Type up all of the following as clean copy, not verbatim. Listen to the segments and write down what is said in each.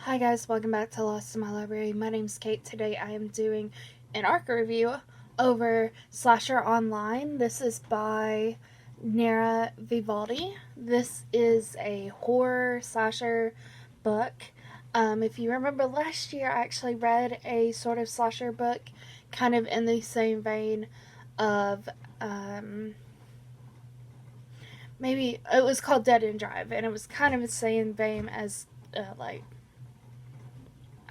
Hi guys, welcome back to Lost in My Library. My name's Kate. Today I am doing an ARC review over Slasher Online. This is by Nera Vivaldi. This is a horror slasher book. If you remember last year, I actually read a sort of slasher book kind of in the same vein of maybe it was called Dead End Drive, and it was kind of the same vein as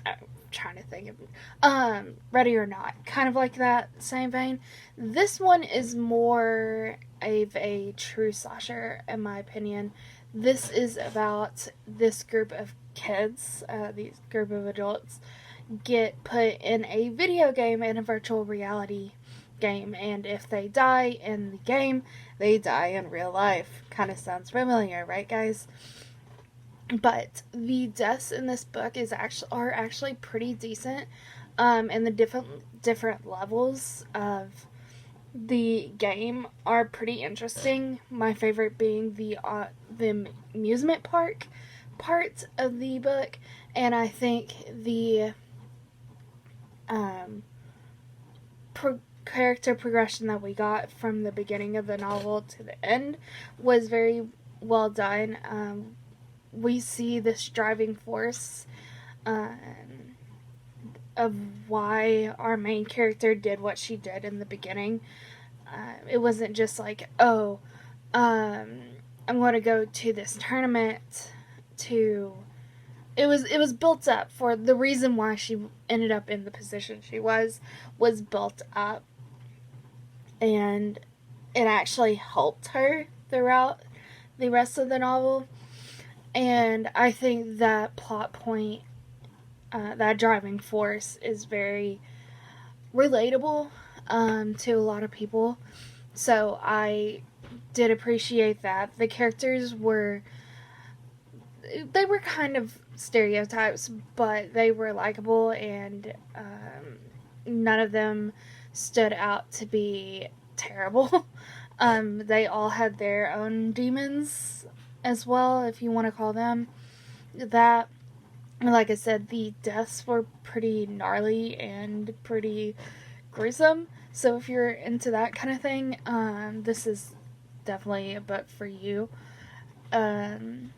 I'm trying to think of Ready or Not, kind of like that same vein. This one is more of a true slasher, in my opinion. This is about this group of kids, these group of adults, get put in a video game, in a virtual reality game, and if they die in the game, they die in real life. Kind of sounds familiar, right, guys? But the deaths in this book are actually pretty decent, and the different levels of the game are pretty interesting. My favorite being the amusement park part of the book, and I think the um, character progression that we got from the beginning of the novel to the end was very well done. We see this driving force of why our main character did what she did in the beginning. It wasn't just like, oh, I'm going to go to this tournament to. It was built up for the reason why she ended up in the position she was built up, and it actually helped her throughout the rest of the novel. And I think that plot point, that driving force, is very relatable to a lot of people. So I did appreciate that. The characters were kind of stereotypes, but they were likable, and none of them stood out to be terrible. They all had their own demons as well, if you want to call them that. Like I said, the deaths were pretty gnarly and pretty gruesome. So if you're into that kind of thing, this is definitely a book for you. Um,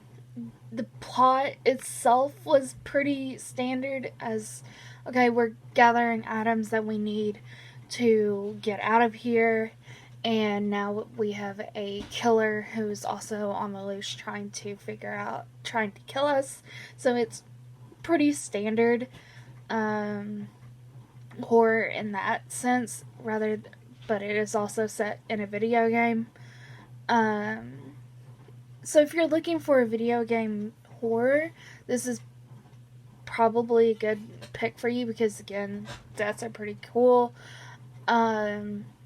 the plot itself was pretty standard, as okay, we're gathering items that we need to get out of here, and now we have a killer who's also on the loose trying to kill us. So it's pretty standard horror in that sense, but it is also set in a video game. So if you're looking for a video game horror, this is probably a good pick for you, because again, deaths are pretty cool.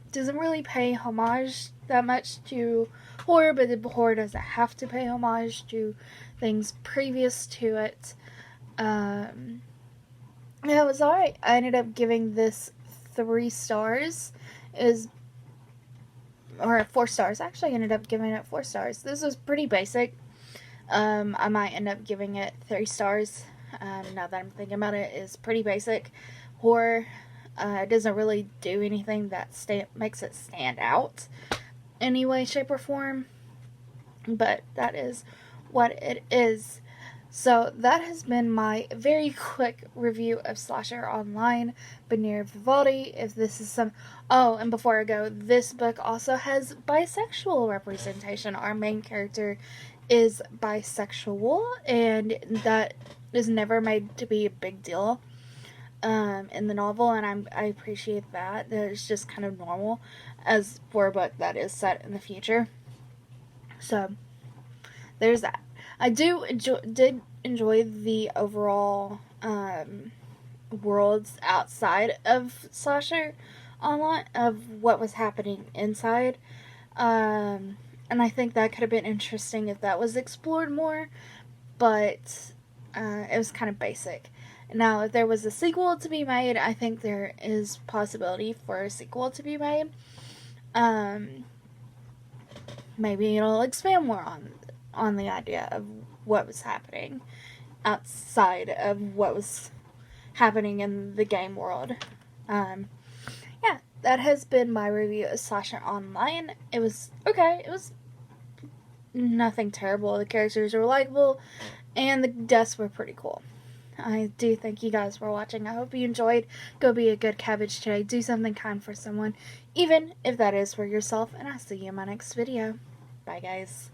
Doesn't really pay homage that much to horror, but the horror doesn't have to pay homage to things previous to it. Yeah, it was alright. I ended up giving this 3 stars. Or 4 stars. Actually, I ended up giving it 4 stars. This was pretty basic. I might end up giving it 3 stars. Now that I'm thinking about it, is pretty basic horror. It doesn't really do anything that makes it stand out in any way, shape, or form. But that is what it is. So that has been my very quick review of Slasher Online by Nera Vivaldi. If this is and before I go, this book also has bisexual representation. Our main character is bisexual, and that is never made to be a big deal in the novel, and I appreciate that. That is just kind of normal as for a book that is set in the future. So there's that. I did enjoy the overall worlds outside of Slasher Online, of what was happening inside. And I think that could have been interesting if that was explored more, but it was kind of basic. Now, if there was a sequel to be made, I think there is possibility for a sequel to be made. Maybe it'll expand more on the idea of what was happening outside of what was happening in the game world. Yeah, that has been my review of Sword Art Online. It was okay. It was nothing terrible. The characters were likable, and the deaths were pretty cool. I do thank you guys for watching. I hope you enjoyed. Go be a good cabbage today. Do something kind for someone, even if that is for yourself, and I'll see you in my next video. Bye, guys.